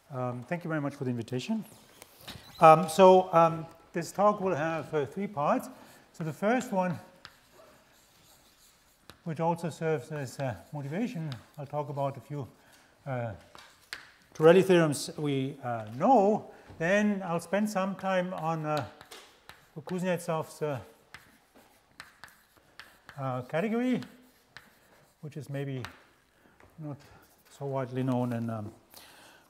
Thank you very much for the invitation. This talk will have 3 parts. So the first one, which also serves as motivation, I'll talk about a few Torelli theorems we know. Then I'll spend some time on Kuznetsov's category, which is maybe not so widely known in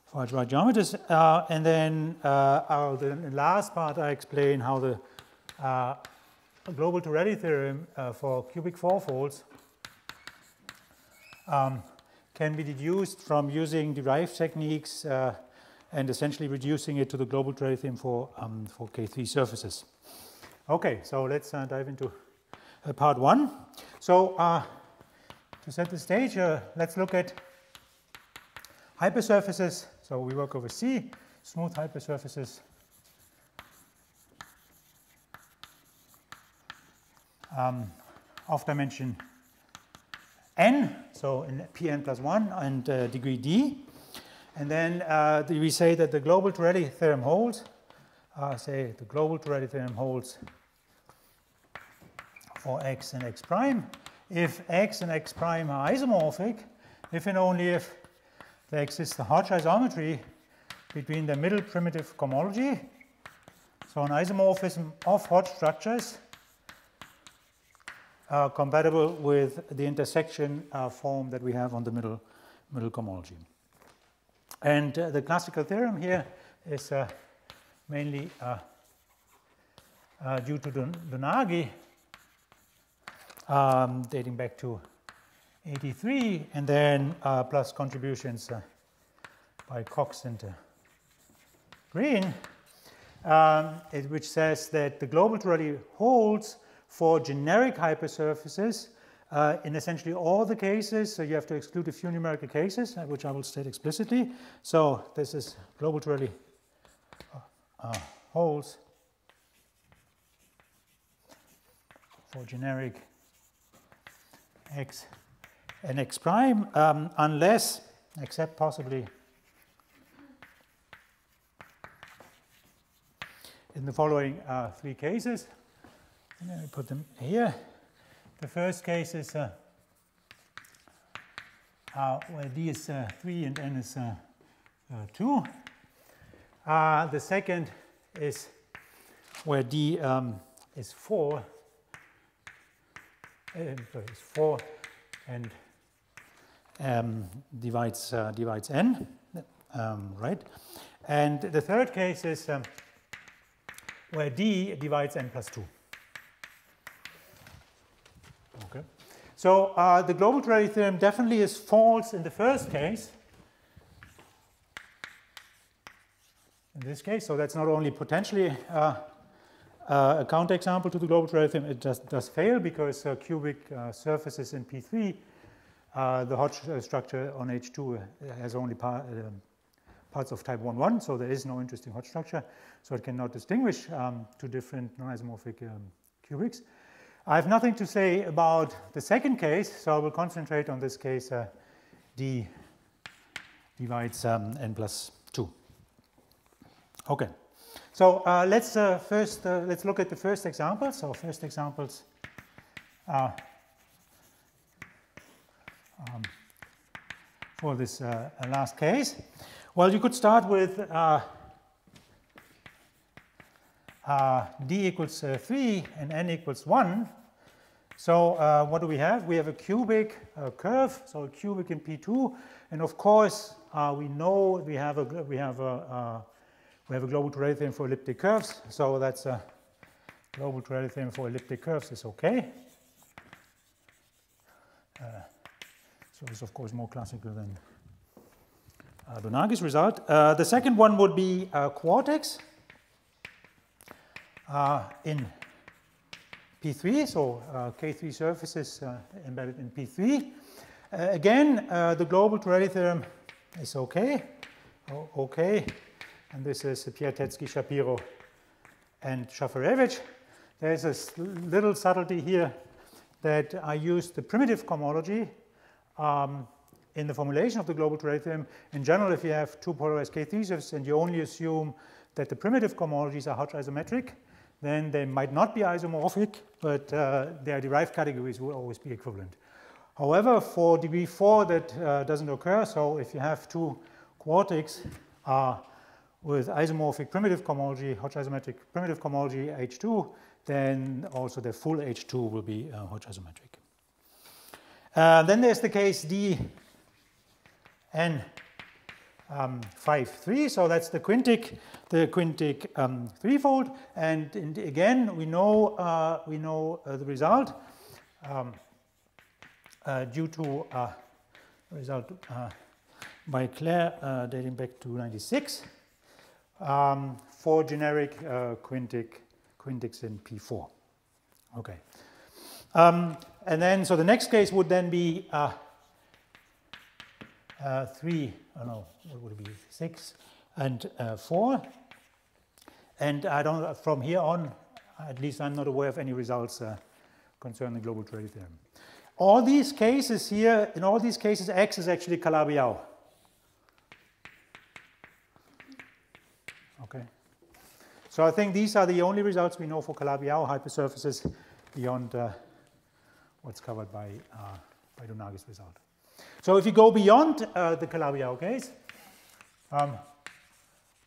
for algebraic geometers, and then in the last part I explain how the global Torelli theorem for cubic fourfolds can be deduced from using derived techniques and essentially reducing it to the global Torelli theorem for K3 surfaces. Okay, so let's dive into part 1. So to set the stage, let's look at hypersurfaces. So we work over C, smooth hypersurfaces. Of dimension n, so in Pn plus 1 and degree d. And then we say that the global Torelli theorem holds. Say the global Torelli theorem holds for x and x prime if x and x prime are isomorphic, if and only if there exists a Hodge isometry between the middle primitive cohomology, so an isomorphism of Hodge structures compatible with the intersection form that we have on the middle cohomology. And the classical theorem here is mainly due to Donaghy, dating back to 83, and then plus contributions by Cox and Green, which says that the global Torelli holds for generic hypersurfaces in essentially all the cases. So you have to exclude a few numerical cases, which I will state explicitly. So this is global Torelli holds for generic x and x prime, unless, except possibly in the following 3 cases. And then we put them here. The first case is where d is 3 and n is 2. The second is where d is 4. Is 4 and divides n, right? And the third case is where d divides n plus 2. Okay. So the global Torelli theorem definitely is false in the first case. In this case, so that's not only potentially a counterexample to the global Torelli theorem, it does fail because cubic surfaces in P3, the Hodge structure on H2 has only parts of type 1,1, so there is no interesting Hodge structure, so it cannot distinguish 2 different non-isomorphic cubics. I have nothing to say about the second case, so I will concentrate on this case d divides n plus 2. Okay. So let's first let's look at the first example. So first examples for this last case. Well, you could start with d equals 3 and n equals 1. So what do we have? We have a cubic curve, so a cubic in P2, and of course we know we have a global Torelli theorem for elliptic curves, so that's a global Torelli theorem for elliptic curves is okay. So it's of course more classical than Donaghy's result. The second one would be quartex in P3, so K3 surfaces embedded in P3. Again, the global Torelli theorem is okay. Okay. And this is Piatetsky, Shapiro, and Shafarevich. There's a little subtlety here that I used the primitive cohomology in the formulation of the global Torelli theorem, in general, if you have two polarized K3 surfaces and you only assume that the primitive cohomologies are Hodge isometric, then they might not be isomorphic, but their derived categories will always be equivalent. However, for degree 4, that doesn't occur. So if you have two quartics with isomorphic primitive cohomology, Hodge isometric primitive cohomology H2, then also the full H2 will be Hodge isometric. Then there's the case DN 5, 3, so that's the quintic threefold, and again we know the result due to result by Claire dating back to 96 for generic quintics in P4. Okay, and then so the next case would then be 3, oh no, what would it be, 6 and 4. And I don't, from here on, at least I'm not aware of any results concerning the global Torelli theorem. All these cases here, in all these cases, X is actually Calabi-Yau. Okay. So I think these are the only results we know for Calabi-Yau hypersurfaces beyond what's covered by Donagi's result. So if you go beyond the Calabi-Yau case,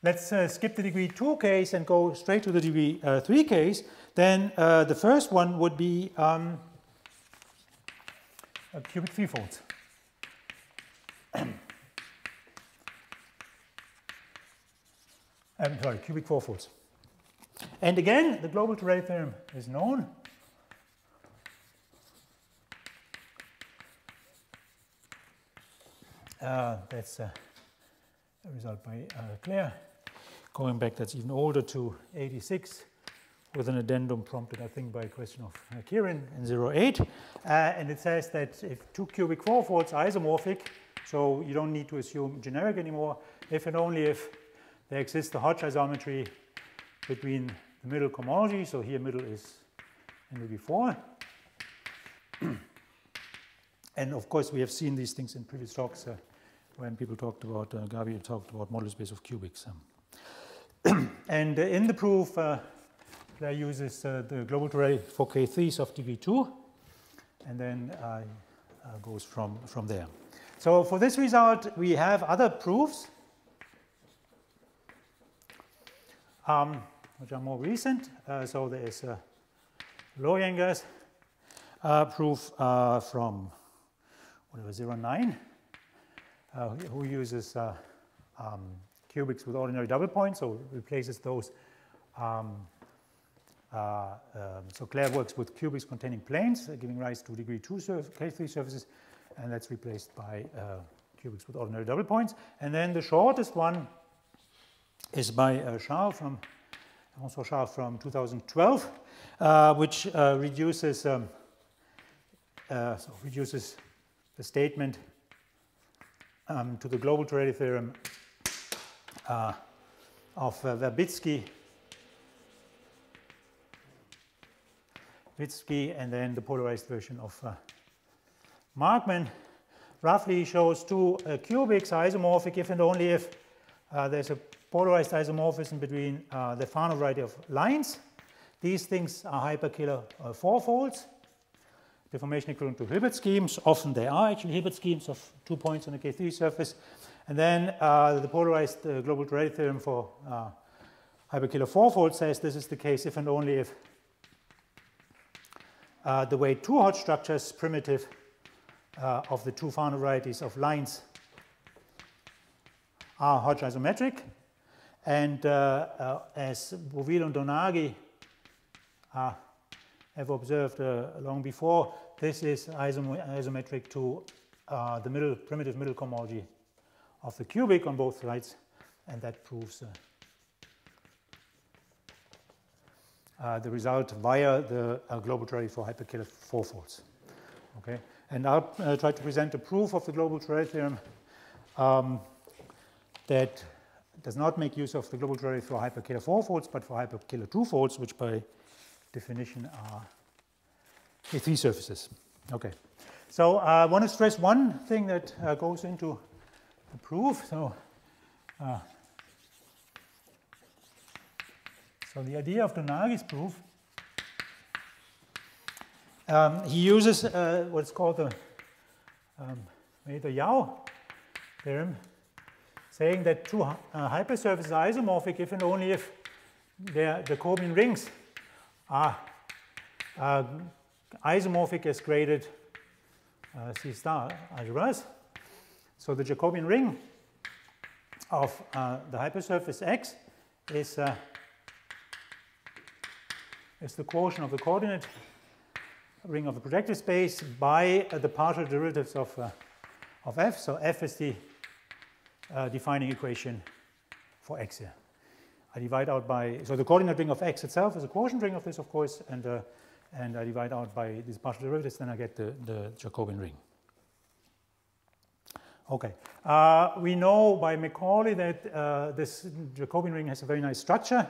let's skip the degree 2 case and go straight to the degree 3 case. Then the first one would be cubic threefolds. I'm sorry, cubic fourfolds. And again, the global Torelli theorem is known. That's a result by Claire. Going back, that's even older, to 86, with an addendum prompted, I think, by a question of Kieran in 08. And it says that if two cubic fourfolds are isomorphic, so you don't need to assume generic anymore, if and only if there exists a Hodge isometry between the middle cohomology, so here middle is in degree 4. And of course, we have seen these things in previous talks when people talked about, Gabi talked about model space of cubics. And in the proof, Claire uses the global Torelli for K3s of degree 2, and then goes from there. So for this result, we have other proofs, which are more recent. So there is Loyenger's proof from whatever 09, who uses cubics with ordinary double points, so replaces those. So Claire works with cubics containing planes, giving rise to degree 2 K3 surfaces, and that's replaced by cubics with ordinary double points. And then the shortest one is by François Charles from 2012, which reduces the statement to the global Torelli theorem of Verbitsky, and then the polarized version of Markman. Roughly shows two cubics are isomorphic if and only if there's a polarized isomorphism between the Fano variety of lines. These things are hyperkiller fourfolds. Deformation equivalent to Hilbert schemes. Often they are actually Hilbert schemes of 2 points on a K3 surface. And then the polarized global Torelli theorem for hyperkiller fourfold says this is the case if and only if the way two Hodge structures primitive of the two Fano varieties of lines are Hodge isometric. And as Bouville and Donaghi have observed long before, this is isometric to the primitive middle cohomology of the cubic on both sides, and that proves the result via the global Torelli for hyperkiller fourfolds. Okay, and I'll try to present a proof of the global Torelli theorem that does not make use of the global Torelli for hyperkiller fourfolds, but for hyperkiller twofolds, which by definition are K3 surfaces. Okay, So I want to stress one thing that goes into the proof. So the idea of Donagi's proof, he uses what's called the Yau theorem, saying that two hypersurfaces are isomorphic if and only if their Jacobian rings are isomorphic as graded C star algebras. So the Jacobian ring of the hypersurface X is the quotient of the coordinate ring of the projective space by the partial derivatives of f. So f is the defining equation for x here. I divide out by, so the coordinate ring of x itself is a quotient ring of this, of course, and I divide out by these partial derivatives, then I get the Jacobian ring. Okay. We know by Macaulay that this Jacobian ring has a very nice structure.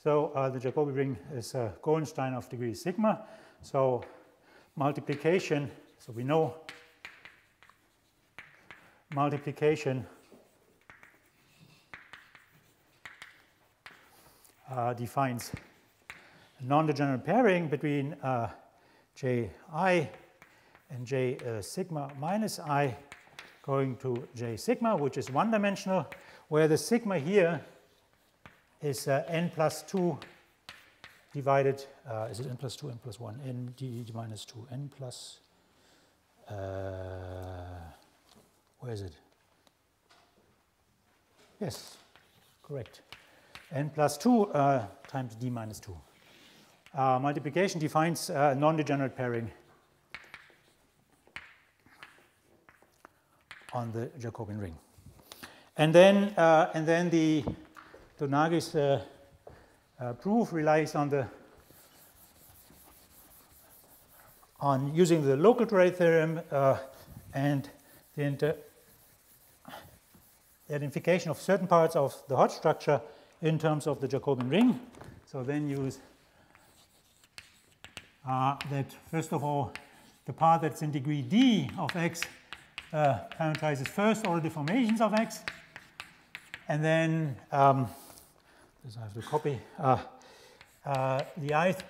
So the Jacobian ring is a Gorenstein of degree sigma. So multiplication, so we know multiplication defines a non-degenerate pairing between Ji and J sigma minus I going to J sigma, which is one-dimensional, where the sigma here is n plus 2 divided, is it n plus 2, n plus 1, n d minus 2, n plus, where is it? Yes, correct. N plus 2 times d minus 2. Multiplication defines non-degenerate pairing on the Jacobian ring. And then the Donagi's proof relies on using the local Torelli theorem and the identification of certain parts of the Hodge structure in terms of the Jacobian ring. So then use that, first of all, the part that's in degree d of x parameterizes first order deformations of x, and then this I have to copy the ith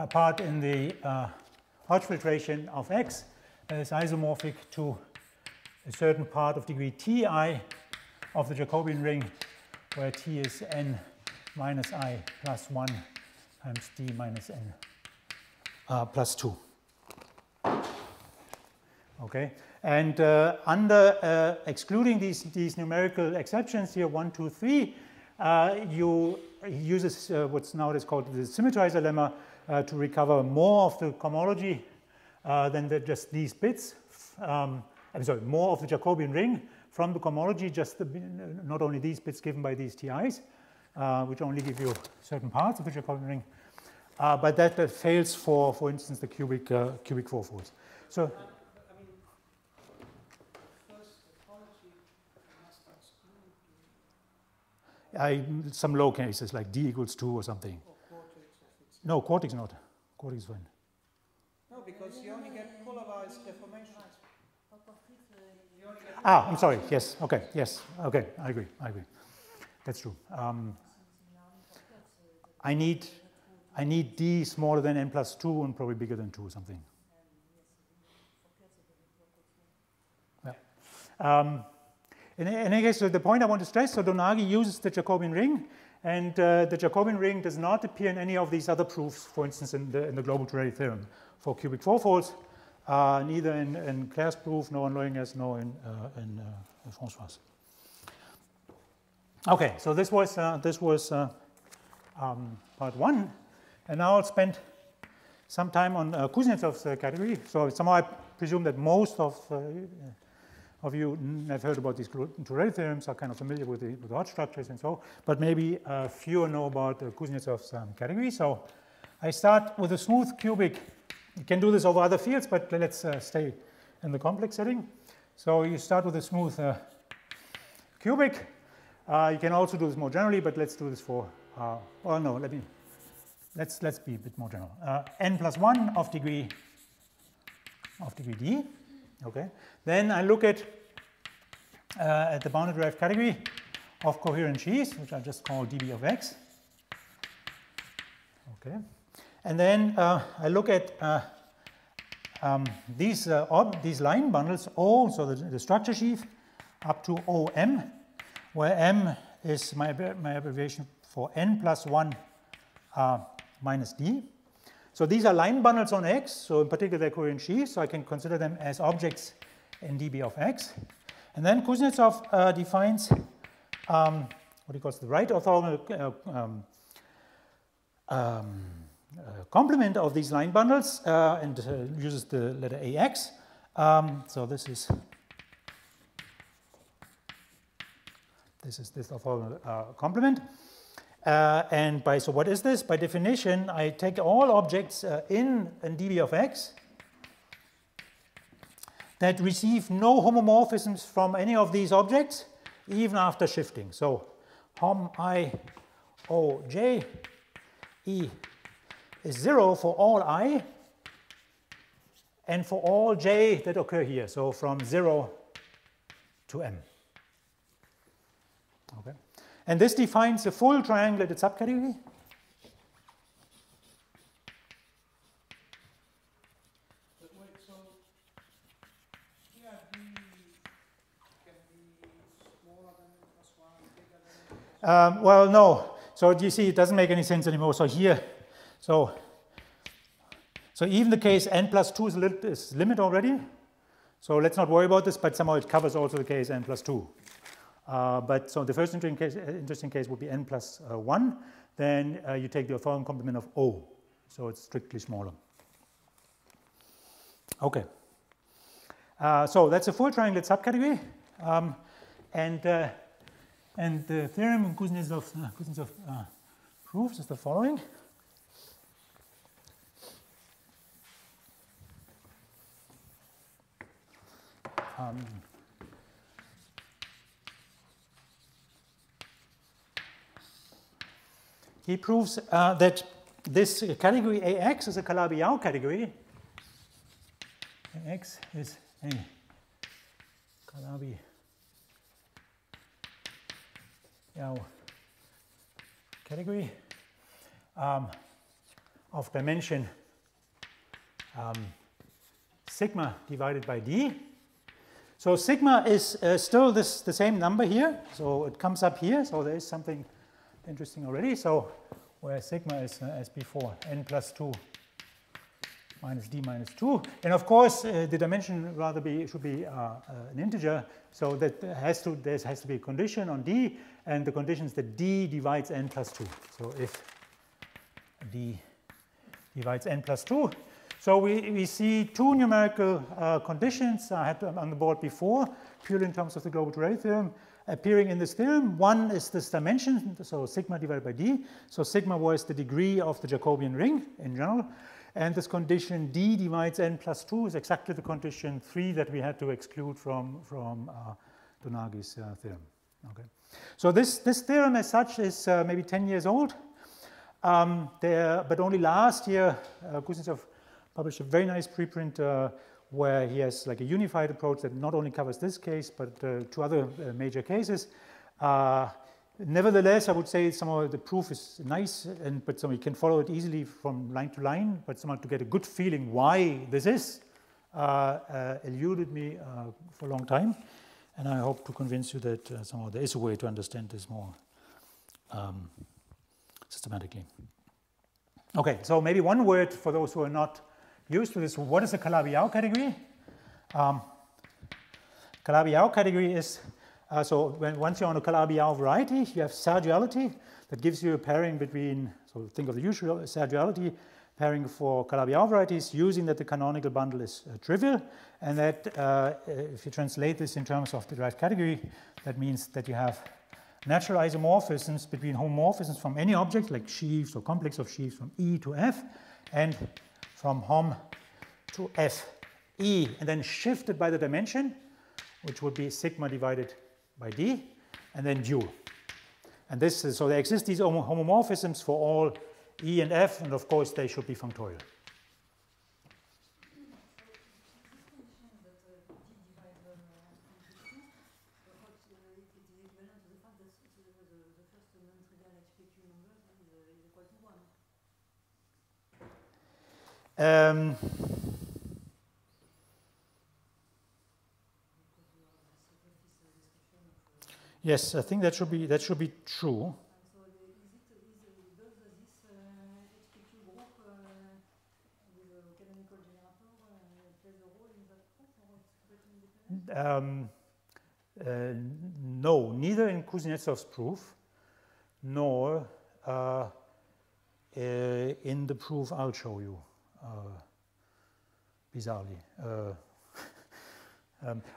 part in the Hodge filtration of x is isomorphic to a certain part of degree ti of the Jacobian ring, where t is n minus I plus 1 times d minus n plus 2. Okay, and under excluding these numerical exceptions here, 1, 2, 3, he uses what's nowadays called the symmetrizer lemma to recover more of the cohomology than just these bits. I'm sorry, more of the Jacobian ring from the cohomology, just not only these bits given by these TIs, which only give you certain parts of the Jacobian ring, but that fails for instance, the cubic fourfolds. So. Some low cases like d equals 2 or something. Or quartics, no, quartics not. Quartics fine. No, because you only get polarized deformations. I'm sorry. Yes. Okay. Yes. Okay. I agree. That's true. I need d smaller than n plus 2 and probably bigger than 2 or something. Yeah. In any case, so the point I want to stress, so Donagi uses the Jacobian ring, and the Jacobian ring does not appear in any of these other proofs, for instance, in the global Torelli theorem for cubic fourfolds, neither in Claire's proof, nor in Loyenger's, nor in François'. Okay, so this was part 1, and now I'll spend some time on Kuznetsov's category. So somehow I presume that most of you have heard about these Torelli theorems, are kind of familiar with the Hodge structures and so, but maybe fewer know about Kuznetsov's category. So I start with a smooth cubic. You can do this over other fields, but let's stay in the complex setting. So you start with a smooth cubic. You can also do this more generally, but let's do this for, well, no, let's be a bit more general. N plus 1 of degree of degree D. Okay. Then I look at the bounded derived category of coherent sheaves, which I just call dB of x. Okay. And then I look at these line bundles O, so the structure sheaf, up to OM, where M is my abbreviation for n plus 1 minus D. So these are line bundles on X, so in particular they're coherent sheaves, so I can consider them as objects in dB of X. And then Kuznetsov defines what he calls the right orthogonal complement of these line bundles and uses the letter AX. So this is this orthogonal complement. And so what is this? By definition, I take all objects in dB of X that receive no homomorphisms from any of these objects, even after shifting. So hom I O j E is 0 for all I and for all j that occur here, so from 0 to m. Okay. And this defines a full triangulated subcategory. But wait, so here D can be smaller than n plus 1, bigger than n+1? Well, no. So you see, it doesn't make any sense anymore. So here, so even the case n plus 2 is limit already. So let's not worry about this, but somehow it covers also the case n plus 2. But so the first interesting case would be n plus 1. Then you take the orthogonal complement of O. So it's strictly smaller. Okay. So that's a full triangulate subcategory. And the theorem Kuznetsov proves is the following. He proves that this category AX is a Calabi-Yau category. AX is a Calabi-Yau category of dimension sigma divided by D. So sigma is still the same number here, so it comes up here, so there is something interesting already. So where sigma is as before, n plus 2 minus d minus 2. And of course, the dimension should be an integer, so that there has to be a condition on d, and the condition is that d divides n plus 2. So if d divides n plus 2, so we see two numerical conditions I had on the board before, purely in terms of the global Torelli theorem, appearing in this theorem. One is this dimension, so sigma divided by d. So sigma was the degree of the Jacobian ring in general. And this condition d divides n plus 2 is exactly the condition 3 that we had to exclude from Donagi's theorem. Okay. So this theorem as such is maybe 10 years old. But only last year, Kuznetsov published a very nice preprint where he has like a unified approach that not only covers this case, but two other major cases. Nevertheless, I would say somehow the proof is nice, but somehow you can follow it easily from line to line, but somehow to get a good feeling why this is eluded me for a long time. And I hope to convince you that somehow there is a way to understand this more systematically. Okay, so maybe one word for those who are not used to this. What is a Calabi-Yau category? Calabi-Yau category is, once you're on a Calabi-Yau variety, you have Serre-duality that gives you a pairing between, so think of the usual Serre-duality pairing for Calabi-Yau varieties, using that the canonical bundle is trivial, and that if you translate this in terms of the derived category, that means that you have natural isomorphisms between homomorphisms from any object, like sheaves or complex of sheaves from E to F, and from hom to F, E, and then shifted by the dimension, which would be sigma divided by D, and then dual. And this is, so there exist these homomorphisms for all E and F, and of course they should be functorial. Yes, I think that should be true. No, neither in Kuznetsov's proof nor in the proof I'll show you, bizarrely.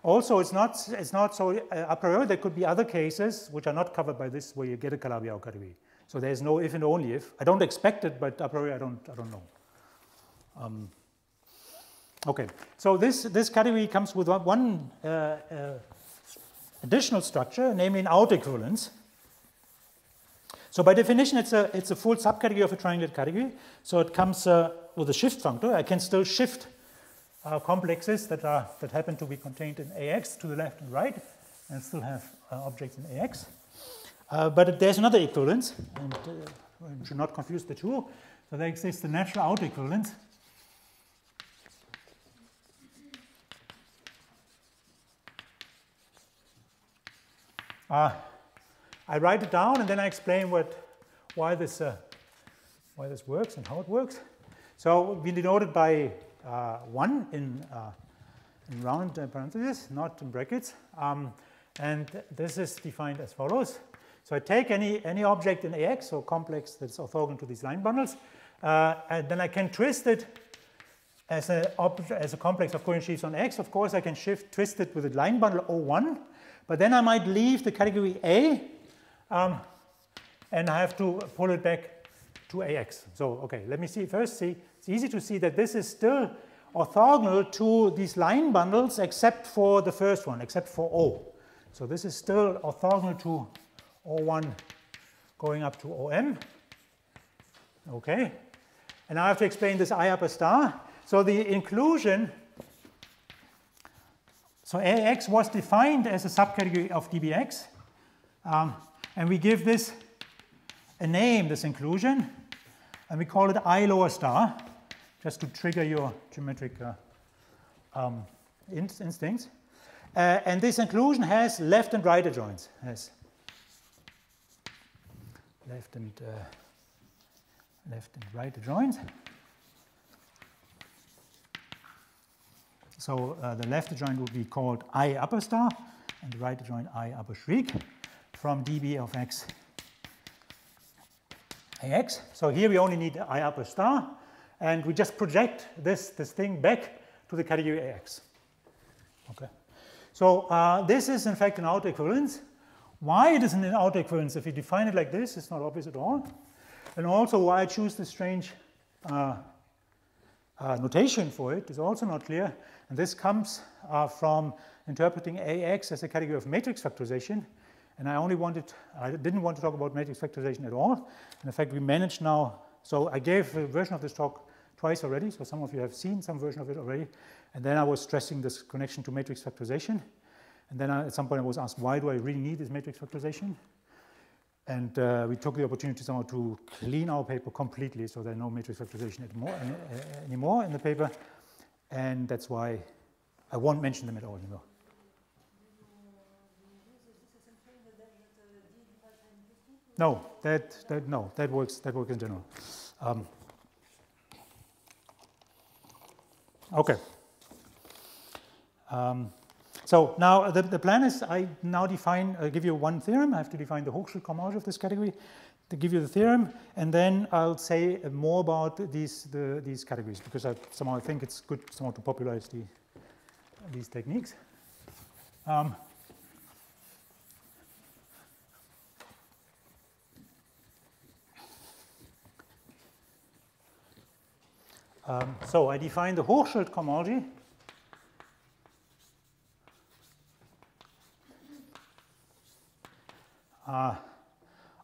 Also, it's not so a priori. There could be other cases which are not covered by this, where you get a Calabi-Yau category. So there's no if and only if. I don't expect it, but a priori I don't know. Okay, so this category comes with one additional structure, namely an out-equivalence. So by definition, it's a full subcategory of a triangulate category. So it comes with a shift functor. I can still shift complexes that happen to be contained in AX to the left and right, and still have objects in AX. But there's another equivalence, and you should not confuse the two. So there exists the natural out-equivalence. I write it down and then I explain why this works and how it works. So we denote it by 1 in round parentheses, not in brackets. And this is defined as follows. So I take any object in AX, or complex that's orthogonal to these line bundles, and then I can twist it as a complex of coordinate sheaves on X. Of course, I can twist it with a line bundle O1. But then I might leave the category A, and I have to pull it back to AX. So, okay, let me first see. It's easy to see that this is still orthogonal to these line bundles, except for the first one, except for O. So this is still orthogonal to O1 going up to OM. Okay. And now I have to explain this I upper star. So the inclusion. So AX was defined as a subcategory of DBX, and we give this a name, this inclusion, and we call it I lower star, just to trigger your geometric instincts. And this inclusion has left and right adjoints, has left and right adjoints. So the left adjoint would be called I upper star, and the right adjoint I upper shriek, from dB of X AX. So here we only need I upper star, and we just project this thing back to the category AX. Okay. So this is in fact an out-equivalence. Why it is an out-equivalence, if we define it like this, it's not obvious at all. And also why I choose this strange notation for it is also not clear. And this comes from interpreting AX as a category of matrix factorization. And I didn't want to talk about matrix factorization at all. And in fact, we managed now. So I gave a version of this talk twice already. So some of you have seen some version of it already. And then I was stressing this connection to matrix factorization. And then at some point I was asked, why do I really need this matrix factorization? And we took the opportunity somehow to clean our paper completely, so there's no matrix factorization anymore in the paper. And that's why I won't mention them at all anymore. No, that works in general. Okay. So now the plan is I now give you one theorem. I have to define the Hochschulkommage of this category to give you the theorem, and then I'll say more about these categories, because I think it's good somehow to popularize these techniques. So I define the Hochschulkommage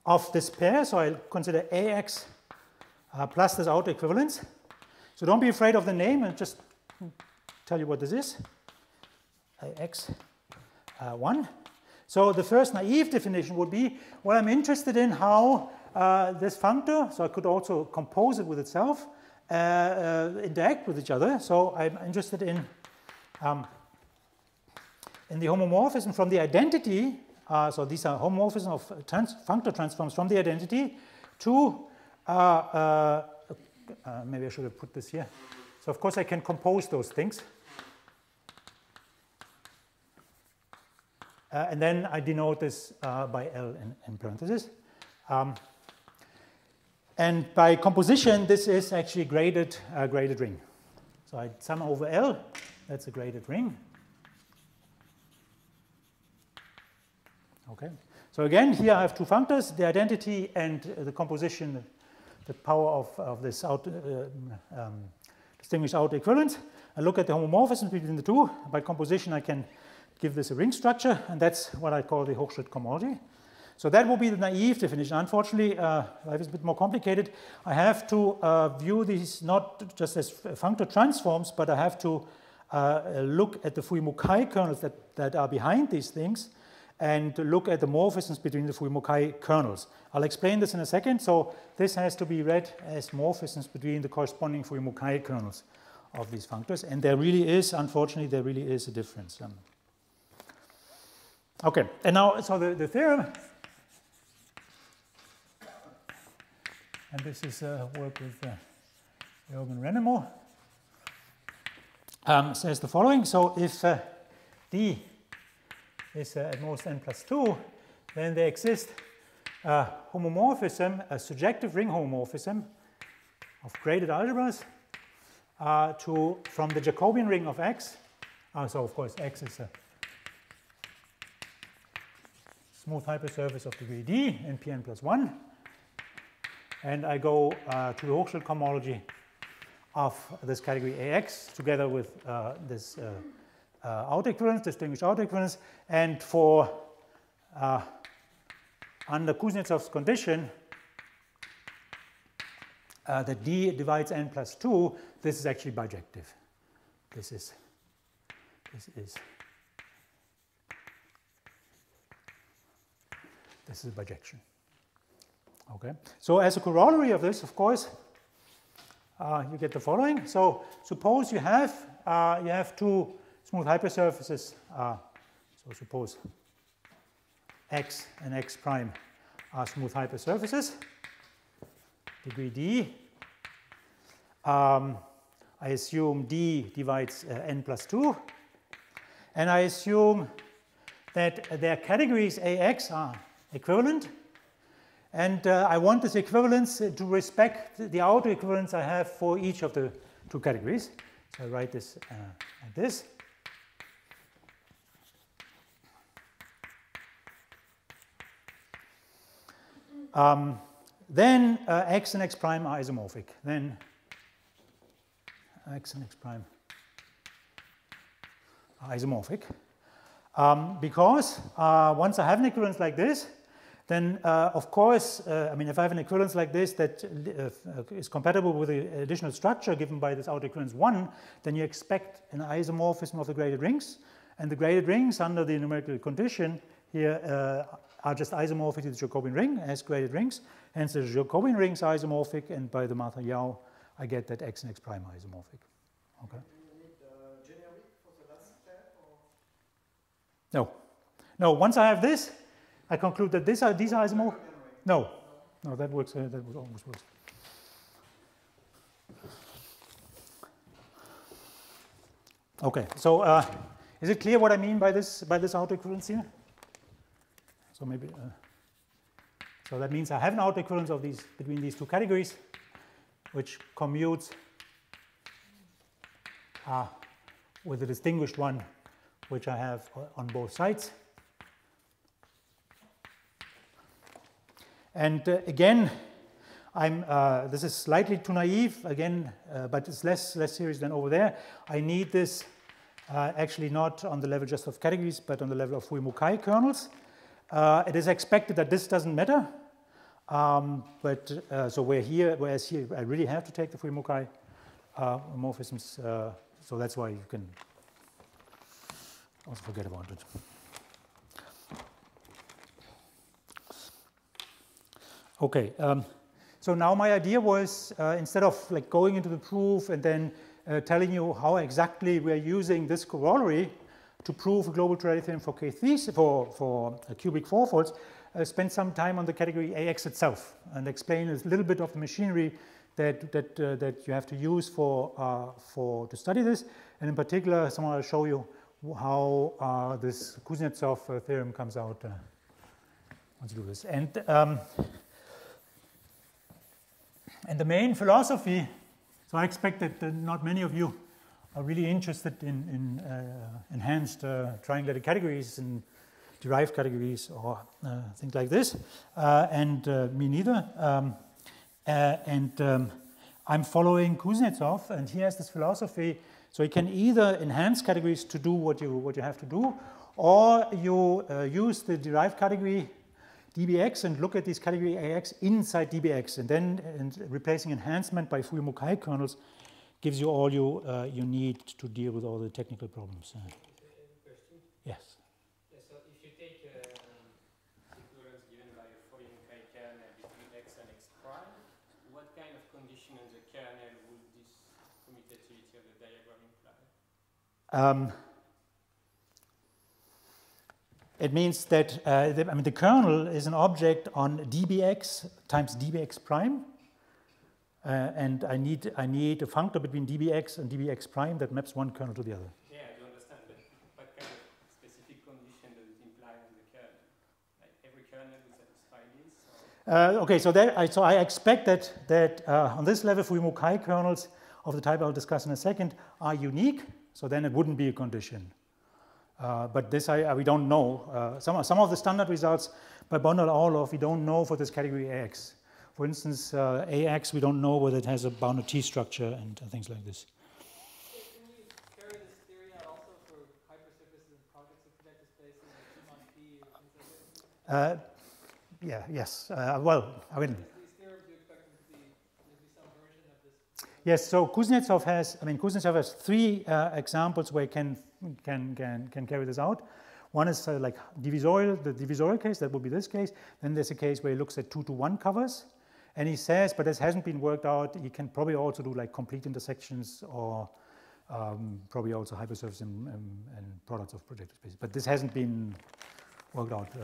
of this pair. So I'll consider AX plus this outer equivalence. So don't be afraid of the name, and just tell you what this is. AX 1. So the first naive definition would be, well, I'm interested in how this functor, so I could also compose it with itself, interact with each other. So I'm interested in the homomorphism from the identity. So these are homomorphisms of functor transforms from the identity to, maybe I should have put this here. So of course I can compose those things. And then I denote this by L in parentheses. And by composition, this is actually a graded ring. So I sum over L, that's a graded ring. Okay. So again, here I have two functors, the identity and the composition, the power of this distinguished outer equivalence. I look at the homomorphism between the two. By composition, I can give this a ring structure, and that's what I call the Hochschritt cohomology. So that will be the naive definition. Unfortunately, life is a bit more complicated. I have to view these not just as functor transforms, but I have to look at the Fourier-Mukai kernels that are behind these things and look at the morphisms between the Fourier-Mukai kernels. I'll explain this in a second. So this has to be read as morphisms between the corresponding Fourier-Mukai kernels of these functors. And there really is, unfortunately, there really is a difference. Okay, and now, so the theorem, and this is work with Jürgen Renemo, says the following. So if D is at most n plus 2, then there exists a homomorphism, a surjective ring homomorphism of graded algebras from the Jacobian ring of X. So of course X is a smooth hypersurface of degree D in Pn plus 1. And I go to the Hochschritt cohomology of this category AX together with this outer equivalence, distinguished outer equivalence. And for under Kuznetsov's condition that D divides n plus 2, this is actually bijective. This is a bijection. Okay. So as a corollary of this, of course, you get the following. So suppose you have two smooth hypersurfaces. So suppose X and X prime are smooth hypersurfaces, degree D. I assume D divides n plus 2. And I assume that their categories AX are equivalent. And I want this equivalence to respect the outer equivalence I have for each of the two categories. So I write this like this. Then X and X prime are isomorphic. Then X and X prime are isomorphic. Because once I have an equivalence like this, then of course, I mean, if I have an equivalence like this that is compatible with the additional structure given by this outer equivalence 1, then you expect an isomorphism of the graded rings. And the graded rings under the numerical condition here are just isomorphic to the Jacobian ring as graded rings. Hence the Jacobian rings are isomorphic, and by the Martin-Yau, I get that X and X prime are isomorphic. Okay. You need generic for the last step, or? No. No, once I have this, I conclude that these are isomorphic. No. No, that works. That almost works. Okay. So is it clear what I mean by this outer equivalence here? So maybe. So that means I have an outer equivalence of these between these two categories, which commutes with the distinguished one, which I have on both sides. And again, this is slightly too naive again, but it's less serious than over there. I need this actually not on the level just of categories, but on the level of Fourier-Mukai kernels. It is expected that this doesn't matter, so whereas here I really have to take the Fourier-Mukai morphisms, so that's why you can also forget about it. Okay, So now my idea was, instead of like going into the proof and then telling you how exactly we're using this corollary to prove a global Torelli theorem for K3, for cubic fourfolds, spend some time on the category AX itself and explain a little bit of the machinery that you have to use to study this. And in particular, I'll show you how this Kuznetsov theorem comes out once you do this. And the main philosophy, so I expect that not many of you are really interested in enhanced triangulated categories and derived categories or things like this, and me neither. I'm following Kuznetsov, and he has this philosophy. So you can either enhance categories to do what you have to do, or you use the derived category dbx and look at this category AX inside dbx, and then replacing enhancement by Fourier-Mukai kernels gives you all you need to deal with all the technical problems. Question? Yes. Yeah, so if you take equivalence given by a Fourier-Mukai kernel between x and x prime, what kind of condition in the kernel would this commutativity of the diagram imply? It means that the kernel is an object on dbx times dbx prime, and I need a functor between dbx and dbx prime that maps one kernel to the other. Yeah, I do understand, but what kind of specific condition does it imply on the kernel? Like every kernel will satisfy this? Okay, so I expect that on this level, Fourier-Mukai kernels of the type I'll discuss in a second are unique. So then it wouldn't be a condition. But this we don't know. Some of the standard results by Bonn and Orloff we don't know for this category AX. For instance, AX we don't know whether it has a bounded T structure and things like this. So can you carry this theory out also for hypersurfaces and projects of projective spaces like Schumann P or things like that? Yes. Well, I mean. These theorems, you expect them to be some version of this? Yes. So Kuznetsov has three examples where it can carry this out. One is like the divisorial case, that would be this case. Then there's a case where he looks at 2-to-1 covers. And he says, but this hasn't been worked out, he can probably also do like complete intersections or probably also hypersurface and products of projective spaces. But this hasn't been worked out. What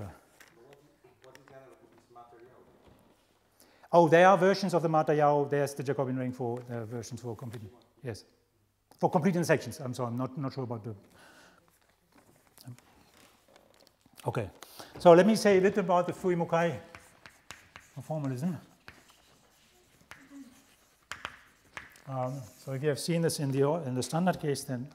is the analog of this material? Oh, there are versions of the material. There's the Jacobian ring for versions for complete. Yes. For complete intersections. I'm sorry, I'm not sure about the. Okay. So let me say a little about the Fourier-Mukai formalism. So if you have seen this in the standard case, then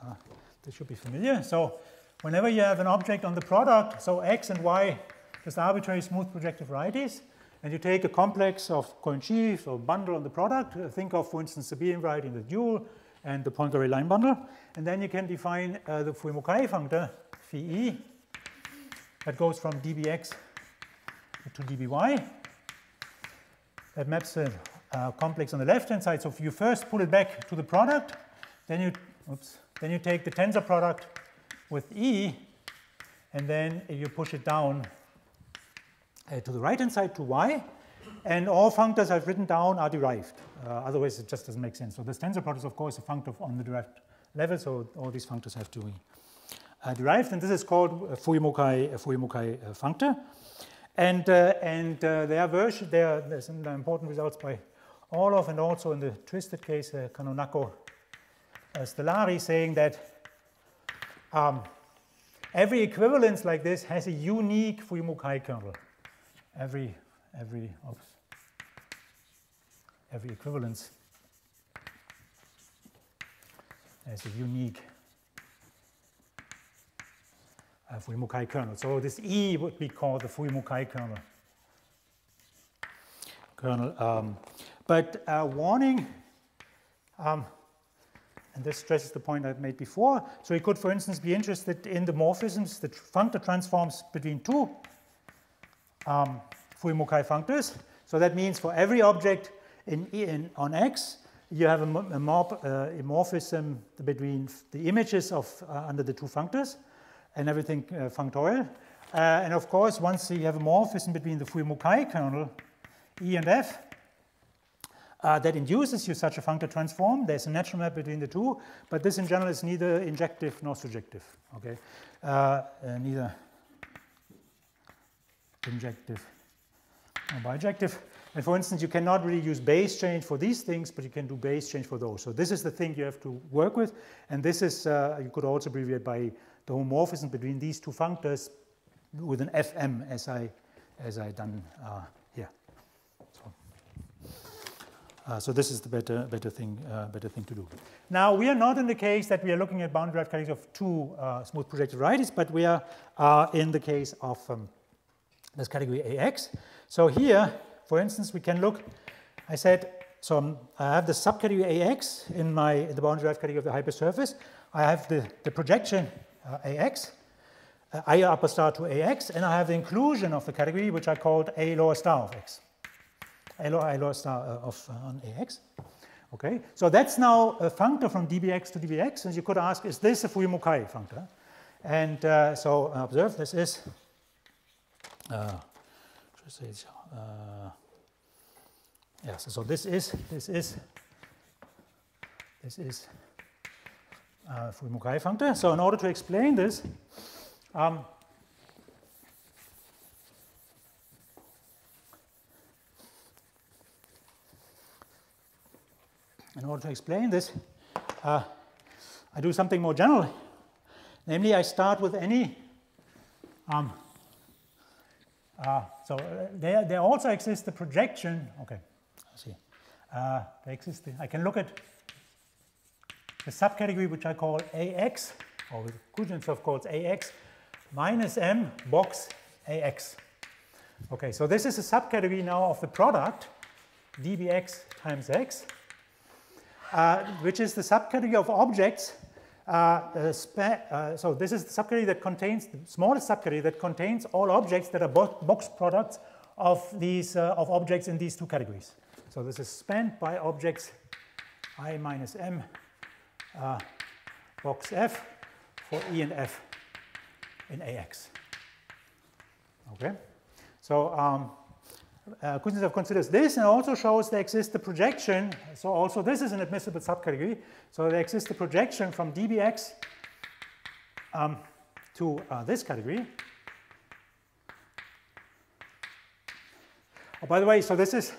this should be familiar. So whenever you have an object on the product, so x and y, just arbitrary smooth projective varieties, and you take a complex of coin sheaves or bundle on the product, think of, for instance, the Sabine variety in the dual and the Poincaré line bundle, and then you can define the Fourier-Mukai functor phi e that goes from dbx to dby. That maps a complex on the left-hand side. So if you first pull it back to the product, then you take the tensor product with E, and then you push it down to the right-hand side to Y, and all functors I've written down are derived. Otherwise, it just doesn't make sense. So this tensor product is, of course, a functor on the derived level, so all these functors have to be derived, and this is called a Fourier-Mukai functor. And there's some important results by Orloff, and also in the twisted case, Kanonako Stellari, saying that every equivalence like this has a unique Fourier-Mukai kernel. Every equivalence has a unique Fourier-Mukai kernel. So this E would be called the Fourier-Mukai kernel. But warning, and this stresses the point I made before. So you could, for instance, be interested in the morphisms, the functor transforms between two Fourier-Mukai functors. So that means for every object on X, you have a morphism between the images of under the two functors, and everything functorial. And of course, once you have a morphism between the Fourier-Mukai kernel, E and F, that induces you such a functor transform. There's a natural map between the two, but this in general is neither injective nor surjective. Okay, neither injective or bijective. And for instance, you cannot really use base change for these things, but you can do base change for those. So this is the thing you have to work with, and this is you could also abbreviate by the homomorphism between these two functors with an FM, as I done here. So this is the better thing to do. Now we are not in the case that we are looking at boundary derived categories of two smooth projective varieties, but we are in the case of this category AX. So here, for instance, we can look. I said so. I have the subcategory AX in the boundary derived category of the hypersurface. I have the projection AX, I upper star to AX, and I have the inclusion of the category which I called A lower star of X. A lower star on AX. Okay, so that's now a functor from dBx to dBx, and you could ask, is this a Fourier-Mukai functor? And so observe, this is. Yes, so this is Fourier-Mukai functor. So in order to explain this, I do something more general. Namely, I start with any. So there also exists the projection. Okay, let's see. There exists. I can look at the subcategory which I call AX, or with Kuznetsov calls AX minus M box AX. Okay, so this is a subcategory now of the product dBx times X, which is the subcategory of objects. So this is the subcategory that contains the smallest subcategory that contains all objects that are box products of these of objects in these two categories. So this is spanned by objects I minus M box F for E and F in AX. Okay, so Kuznetsov considers this and also shows there exists the projection. So also this is an admissible subcategory. So there exists the projection from dBx to this category. Oh, by the way, so this is,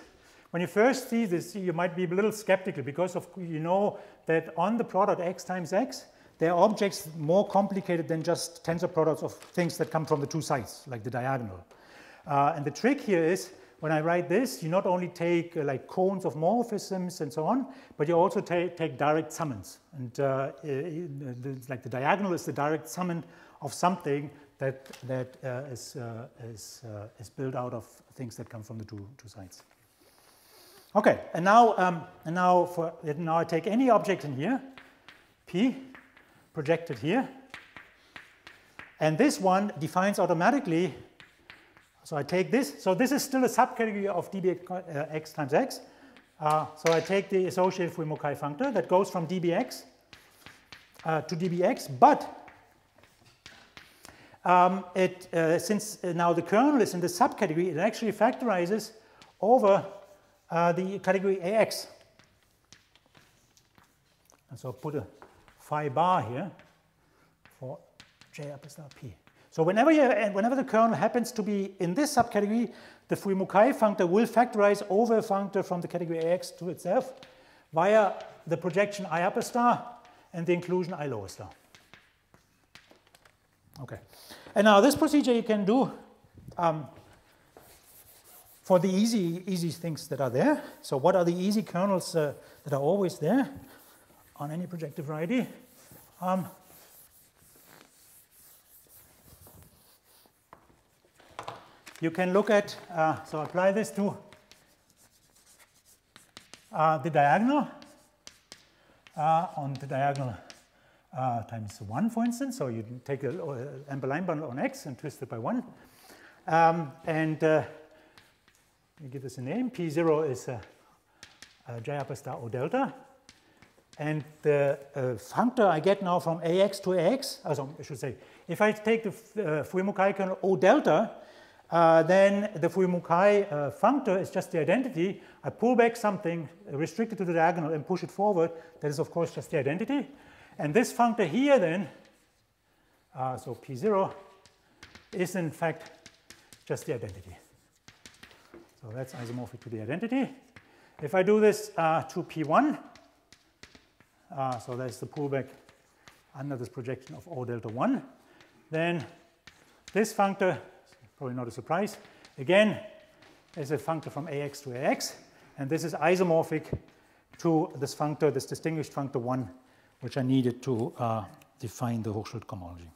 when you first see this, you might be a little skeptical because of, you know that on the product X times X, there are objects more complicated than just tensor products of things that come from the two sides, like the diagonal. And the trick here is, when I write this, you not only take like cones of morphisms and so on, but you also take direct summons. And like the diagonal is the direct summon of something that is built out of things that come from the two sides. Okay, and now I take any object in here, P, projected here, and this one defines automatically. So I take this. So this is still a subcategory of dBx times X. So I take the associated Fourier-Mukai functor that goes from dBx to dBx, but since now the kernel is in the subcategory, it actually factorizes over the category AX. And so put a phi bar here for J upper star P. So whenever the kernel happens to be in this subcategory, the Fourier-Mukai functor will factorize over a functor from the category AX to itself via the projection I upper star and the inclusion I lower star. Okay. And now this procedure you can do for the easy things that are there. So what are the easy kernels that are always there on any projective variety? You can look at, so apply this to the diagonal on the diagonal times 1, for instance. So you take an amber line bundle on X and twist it by 1. And you give this a name. P0 is J upper star O delta. And the functor I get now from AX to AX, so I should say, if I take the Fourier-Mukai kernel O delta, then the Fourier-Mukai functor is just the identity. I pull back something restricted to the diagonal and push it forward. That is, of course, just the identity. And this functor here then, so P0, is in fact just the identity. So that's isomorphic to the identity. If I do this to P1, so that's the pullback under this projection of O delta 1, then this functor, probably not a surprise, again is a functor from AX to AX, and this is isomorphic to this functor, this distinguished functor 1, which I needed to define the Hochschild cohomology.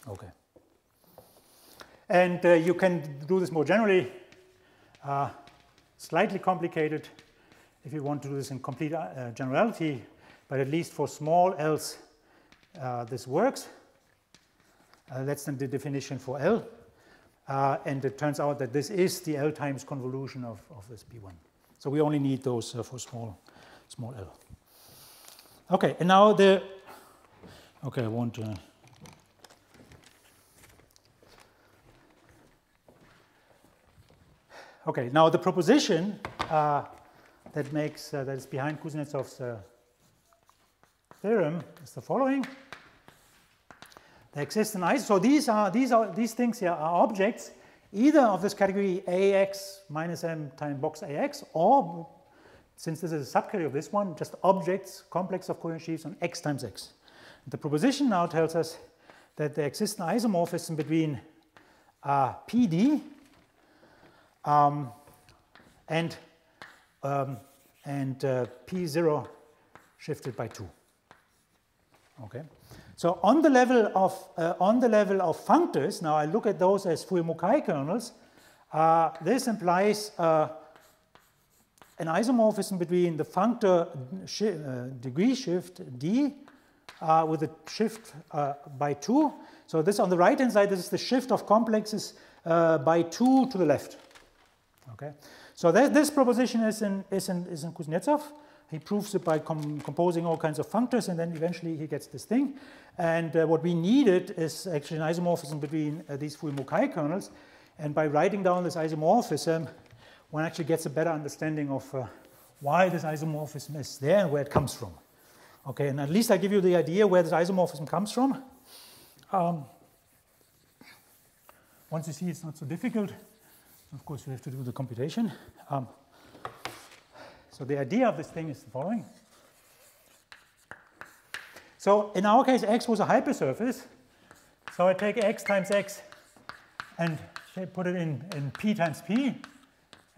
Okay. And you can do this more generally, slightly complicated if you want to do this in complete generality, but at least for small l's this works. That's then the definition for L. And it turns out that this is the L times convolution of this P1. So we only need those for small L. Okay, and now I won't. Okay, now the proposition that is behind Kuznetsov's theorem is the following. There exists an so these things here are objects either of this category AX minus M times box AX, or, since this is a subcategory of this one, just objects, complex of coherent sheaves on X times X. The proposition now tells us that there exists an isomorphism between PD and P0 shifted by 2. Okay. So on the level of functors, now I look at those as Fourier-Mukai kernels. This implies an isomorphism between the functor degree shift d with a shift by 2. So this on the right hand side, this is the shift of complexes by 2 to the left. Okay. So this proposition is in Kuznetsov. He proves it by composing all kinds of functors, and then eventually he gets this thing. And what we needed is actually an isomorphism between these Fourier-Mukai kernels. And by writing down this isomorphism, one actually gets a better understanding of why this isomorphism is there and where it comes from. Okay, and at least I give you the idea where this isomorphism comes from. Once you see it's not so difficult, of course you have to do the computation. So the idea of this thing is the following. So in our case, X was a hypersurface. So I take X times X and put it in P times P,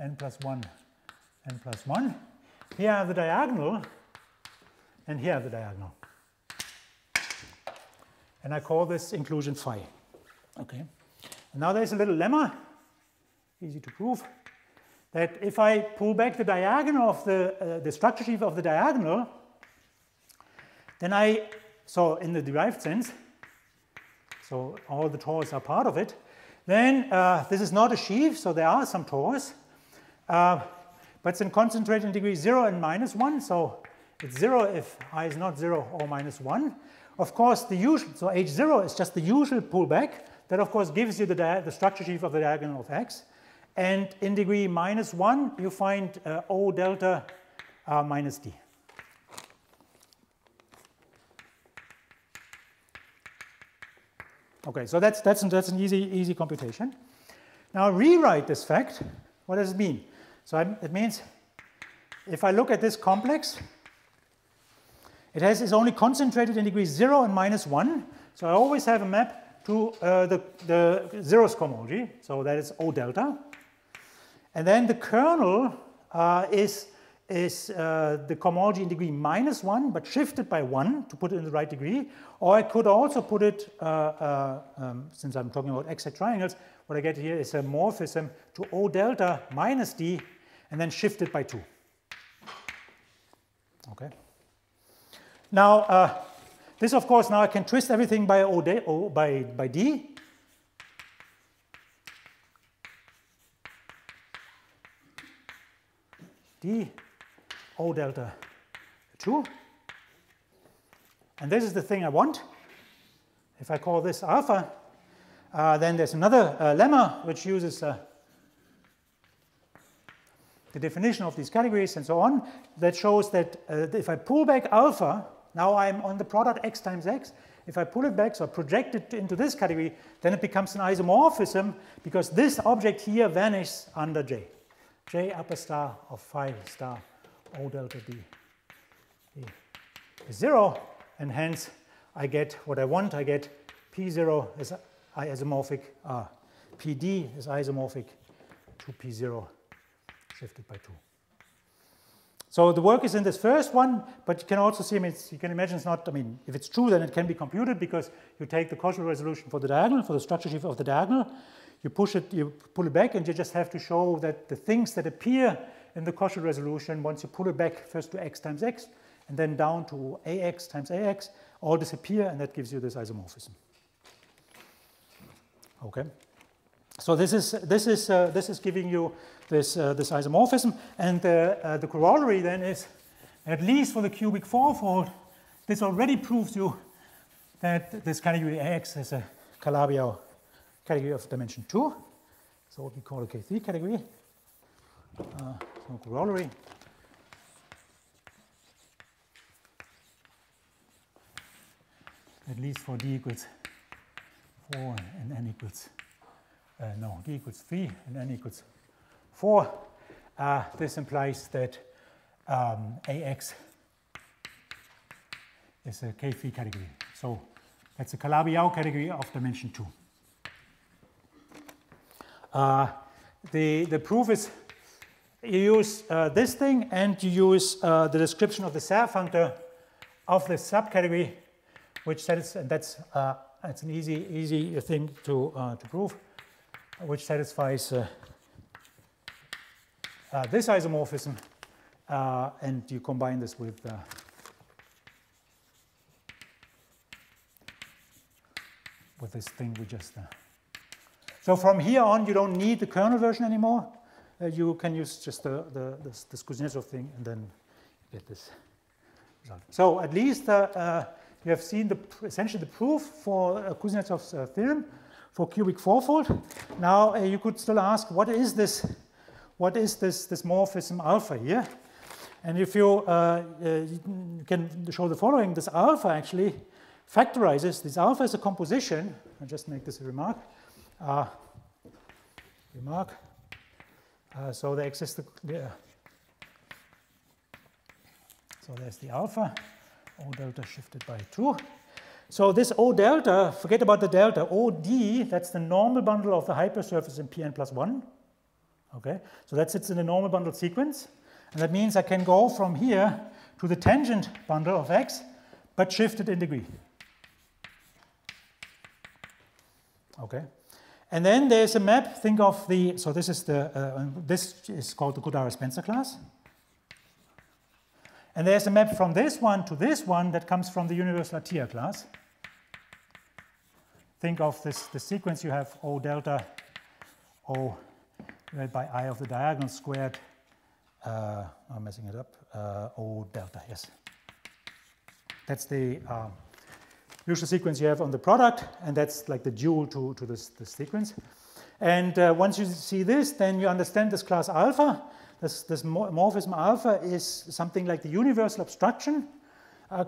n plus 1, n plus 1. Here I have the diagonal, and here I have the diagonal. And I call this inclusion phi. Okay. And now there's a little lemma, easy to prove, that if I pull back the diagonal of the structure sheaf of the diagonal, then so in the derived sense, so all the tors are part of it, then this is not a sheaf, so there are some tors, but it's in concentrated degree 0 and minus 1, so it's 0 if I is not 0 or minus 1. Of course, the usual, so H0 is just the usual pullback. That, of course, gives you the structure sheaf of the diagonal of X. And in degree minus 1, you find O delta minus D. Okay, so that's an easy computation. Now rewrite this fact. What does it mean? So it means if I look at this complex, is only concentrated in degree 0 and minus 1. So I always have a map to the zeroth cohomology. So that is O delta. And then the kernel is the cohomology in degree minus 1, but shifted by 1 to put it in the right degree. Or I could also put it, since I'm talking about exact triangles, what I get here is a morphism to O delta minus D, and then shifted by 2. Okay. Now, this, of course, now I can twist everything by by D. D O delta 2. And this is the thing I want. If I call this alpha, Then there's another lemma which uses the definition of these categories and so on, that shows that if I pull back alpha, now I'm on the product x times x. If I pull it back, so project it into this category, then it becomes an isomorphism because this object here vanishes under J. J upper star of phi star O delta D is 0, and hence I get what I want. I get P0 is isomorphic, PD is isomorphic to P0 shifted by 2. So the work is in this first one, but you can also see, I mean, you can imagine it's not, I mean, if it's true, then it can be computed because you take the Cauchy resolution for the diagonal, for the structure sheaf of the diagonal, you push it, you pull it back, and you just have to show that the things that appear in the Cauchy resolution, once you pull it back first to x times x, and then down to ax times ax, all disappear, and that gives you this isomorphism. Okay. So this is giving you this isomorphism, and the corollary then is, at least for the cubic fourfold, this already proves you that this category Ax is a Calabi-Yau category of dimension 2, so what we call a K3 category. So corollary. At least for d equals 4 and n equals d equals 3 and n equals 4. This implies that Ax is a K3 category. So that's a Calabi-Yau category of dimension 2. The proof is you use this thing and you use the description of the Serre functor of the subcategory, which says, and that's it's an easy thing to prove, which satisfies this isomorphism, and you combine this with this thing we just. So from here on, you don't need the kernel version anymore. You can use just this Kuznetsov thing, and then you get this result. So at least you have seen essentially the proof for Kuznetsov's theorem for cubic fourfold. Now you could still ask, what is this morphism alpha here? And if you can show the following, this alpha actually factorizes. This alpha is a composition. I'll just make this a remark. So there exists so there's the alpha, O delta shifted by 2. So this O delta, forget about the delta, OD, that's the normal bundle of the hypersurface in Pn plus 1. Okay, so that sits in the normal bundle sequence. And that means I can go from here to the tangent bundle of X, but shifted in degree. Okay. And then there's a map, think of the, so this is this is called the Godara-Spencer class. And there's a map from this one to this one that comes from the universal Atiyah class. Think of the sequence you have O delta, O divided by I of the diagonal squared, I'm messing it up, O delta, yes. That's the usual sequence you have on the product, and that's like the dual to this sequence. And once you see this, then you understand this class alpha. This morphism alpha is something like the universal obstruction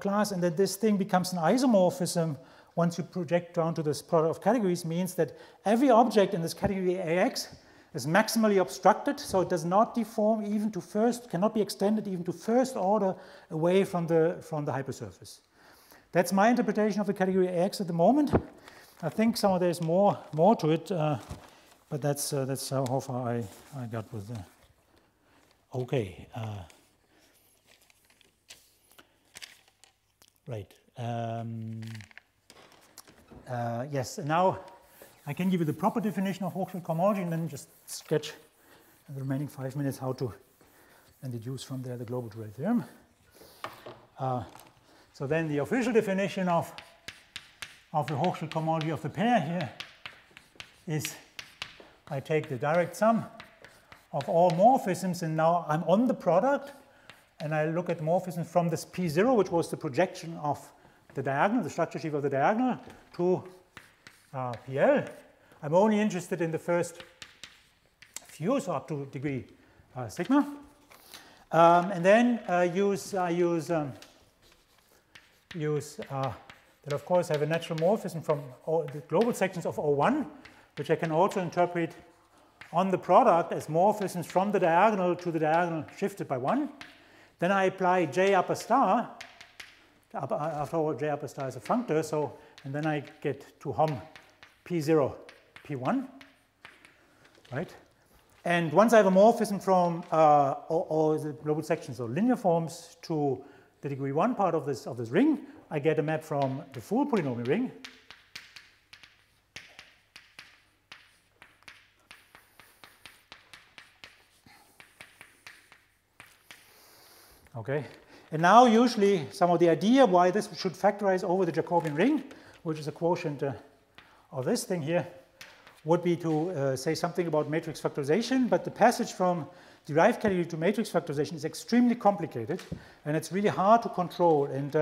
class, and that this thing becomes an isomorphism once you project down to this product of categories, means that every object in this category AX is maximally obstructed, so it does not deform even to first, cannot be extended even to first order away from the hypersurface. That's my interpretation of the category AX at the moment. I think there's more to it, but that's how far I got with the. Okay. Right. Yes. Now I can give you the proper definition of Hochschild cohomology, and then just sketch in the remaining 5 minutes how to and deduce from there the global Torelli theorem. So then the official definition of the Hochschild cohomology of the pair here is I take the direct sum of all morphisms, and now I'm on the product, and I look at morphisms from this P0, which was the projection of the diagonal, the structure sheaf of the diagonal, to PL. I'm only interested in the first few, so up to degree sigma. And then I use that, of course, have a natural morphism from all the global sections of O1, which I can also interpret on the product as morphisms from the diagonal to the diagonal shifted by 1. Then I apply J upper star. After all, J upper star is a functor, so, and then I get to Hom P0, P1, right? And once I have a morphism from all the global sections or linear forms to the degree 1 part of this ring, I get a map from the full polynomial ring. Okay, and now usually some of the idea why this should factorize over the Jacobian ring, which is a quotient of this thing here, would be to say something about matrix factorization, but the passage from derived category to matrix factorization is extremely complicated, and it's really hard to control. And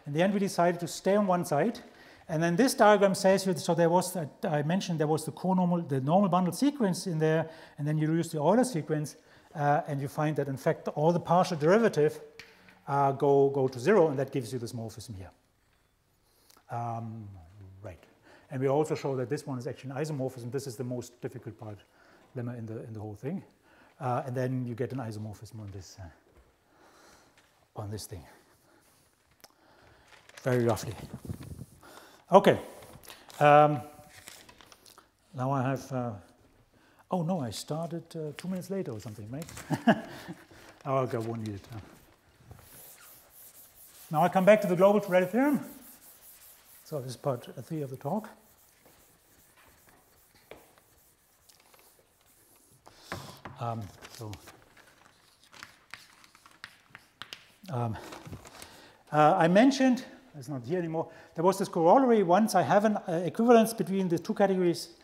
in the end, we decided to stay on one side. And then this diagram says, so there was, I mentioned there was the normal bundle sequence in there, and then you use the Euler sequence, and you find that in fact all the partial derivative go to 0, and that gives you this morphism here. Right. And we also show that this one is actually an isomorphism. This is the most difficult part lemma in the whole thing. And then you get an isomorphism on this thing. Very roughly. Okay. Now I have. Oh no, I started 2 minutes later or something, right? Oh, okay, I won't need it. Now I come back to the global Torelli theorem. So this is part 3 of the talk. I mentioned, it's not here anymore, there was this corollary. Once I have an equivalence between the two categories,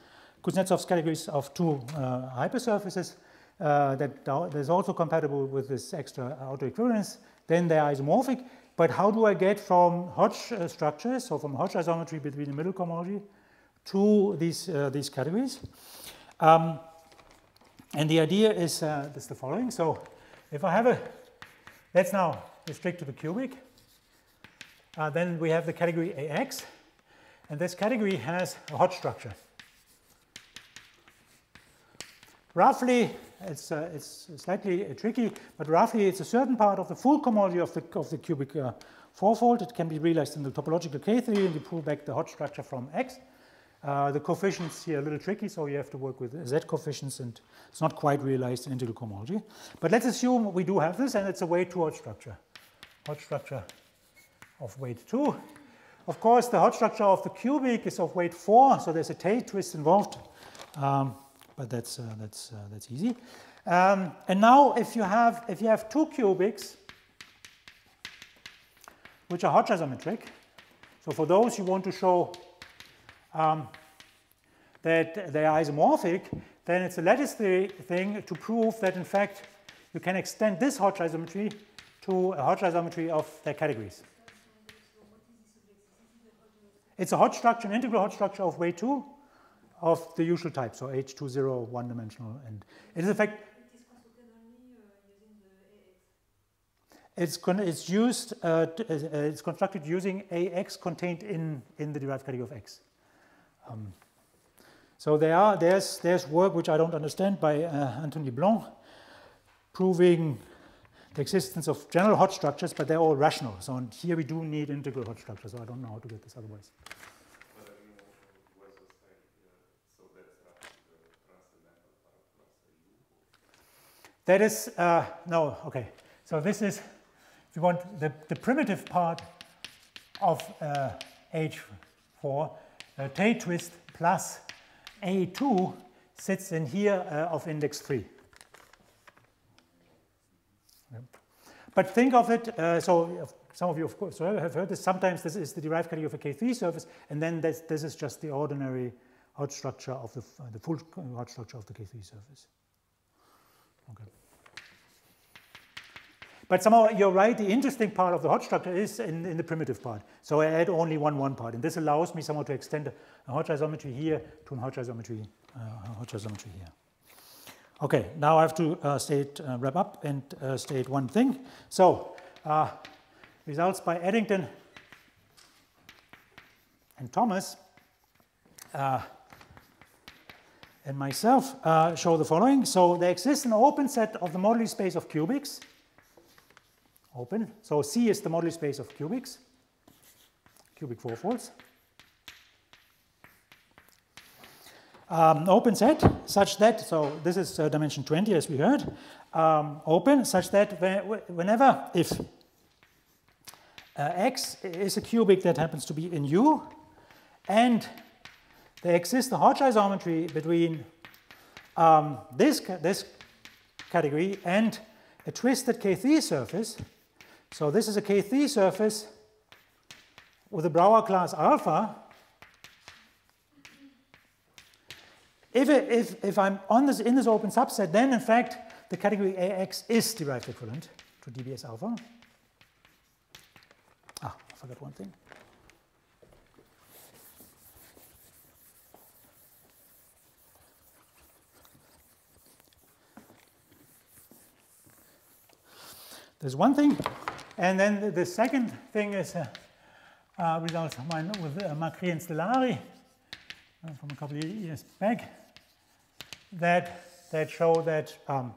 Kuznetsov's categories of two hypersurfaces, that is also compatible with this extra autoequivalence, then they are isomorphic. But how do I get from Hodge structures, so from Hodge isometry between the middle cohomology, to these categories? And the idea is the following. So if I have let's now restrict to the cubic. Then we have the category AX, and this category has a Hodge structure. Roughly, it's slightly tricky, but roughly it's a certain part of the full cohomology of the cubic fourfold. It can be realized in the topological K theory, and you pull back the Hodge structure from X. The coefficients here are a little tricky, so you have to work with Z coefficients, and it's not quite realized in integral cohomology. But let's assume we do have this, and it's a weight 2 Hodge structure. Hodge structure of weight 2. Of course, the Hodge structure of the cubic is of weight 4, so there's a Tate twist involved, but that's easy. And now, if you have two cubics, which are Hodge isometric, so for those you want to show that they are isomorphic, then it's a lattice theory thing to prove that in fact you can extend this Hodge isometry to a Hodge isometry of their categories. It's a Hodge structure, an integral Hodge structure of weight 2 of the usual type, so H20 one-dimensional, and it is in fact it's constructed using AX contained in the derived category of X. So there's work which I don't understand by Anthony Blanc proving the existence of general Hodge structures, but they're all rational. So here we do need integral Hodge structures, so I don't know how to get this otherwise. That is, no, okay. So this is, if you want, the primitive part of H4, Tate twist plus A2 sits in here of index 3. Yep. But think of it, so some of you, of course, have heard this. Sometimes this is the derived category of a K3 surface, and then this is just the ordinary Hodge structure of the full Hodge structure of the K3 surface. Okay. But somehow you're right, the interesting part of the Hodge structure is in the primitive part. So I add only one part, and this allows me somehow to extend a Hodge isometry here to a Hodge isometry here. Okay, now I have to wrap up and state one thing. So results by Eddington and Thomas and myself show the following. So there exists an open set of the moduli space of cubics. Open. So C is the moduli space of cubics, cubic fourfolds. Open set such that, so this is dimension 20 as we heard, open such that whenever, if X is a cubic that happens to be in U, and there exists a Hodge isometry between this category and a twisted K3 surface. So this is a K3 surface with a Brouwer class alpha. If I'm in this open subset, then in fact the category AX is derived equivalent to dBs alpha. I forgot one thing. There's one thing, and then the second thing is results of mine with Macri and Stellari from a couple of years back that show that well,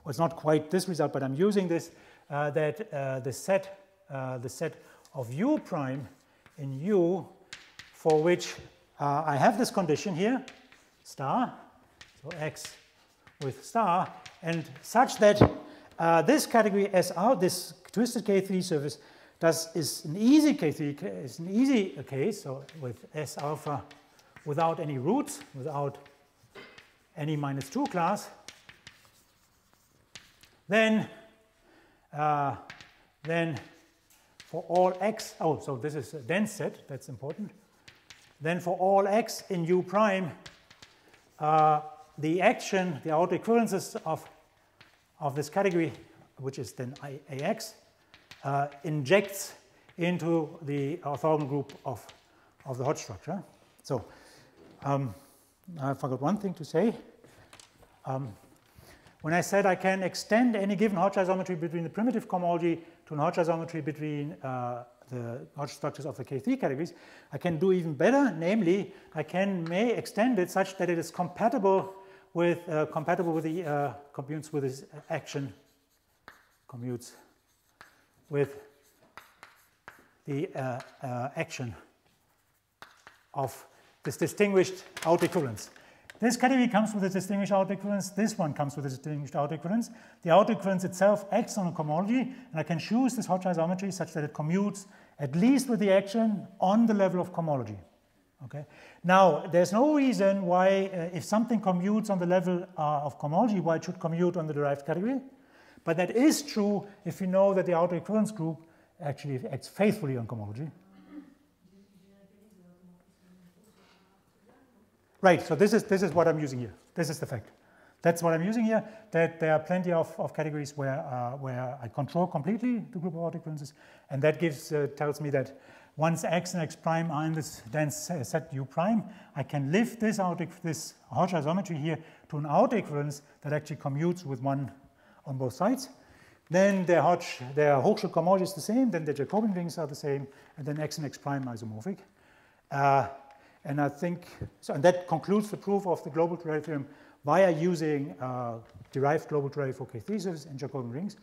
it's not quite this result, but I'm using this that the set of U prime in U for which I have this condition here, star, so X with star, and such that this category SR, this twisted K3 surface, is an easy K3, is an easy case, so with S alpha without any roots, without any -2 class, then for all X, so this is a dense set, that's important. Then for all X in U prime, the action, the autoequivalences of this category, which is then AX, injects into the orthogonal group of the Hodge structure. So I forgot one thing to say. When I said I can extend any given Hodge isometry between the primitive cohomology to an Hodge isometry between the Hodge structures of the K3 categories, I can do even better. Namely, I may extend it such that it is compatible with the commutes with this action, commutes with the action of this distinguished autoequivalence. This category comes with a distinguished autoequivalence. This one comes with a distinguished autoequivalence. The autoequivalence itself acts on a cohomology, and I can choose this Hodge isometry such that it commutes at least with the action on the level of cohomology. Okay. Now, there's no reason why, if something commutes on the level of cohomology, why it should commute on the derived category. But that is true if you know that the autoequivalence group actually acts faithfully on cohomology. Right, so this is what I'm using here. This is the fact. That's what I'm using here, that there are plenty of categories where I control completely the group of autoequivalences, and that tells me that once X and X prime are in this dense set U prime, I can lift this Hodge isometry here to an autoequivalence that actually commutes with one on both sides. Then their Hochschild cohomology is the same, then the Jacobian rings are the same, and then X and X prime are isomorphic. And I think, and that concludes the proof of the global Torelli theorem via using derived global Torelli for K3 surfaces and Jacobian rings.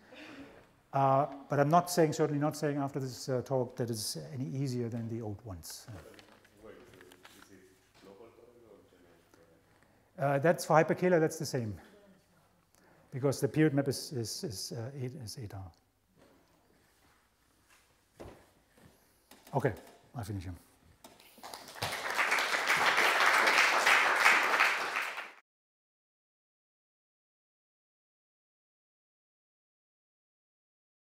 But I'm not saying, certainly not saying after this talk that it's any easier than the old ones. Wait, is it global Torelli or generic Torelli? That's for hyperkähler, that's the same. Because the period map is eta. Okay, I finish here.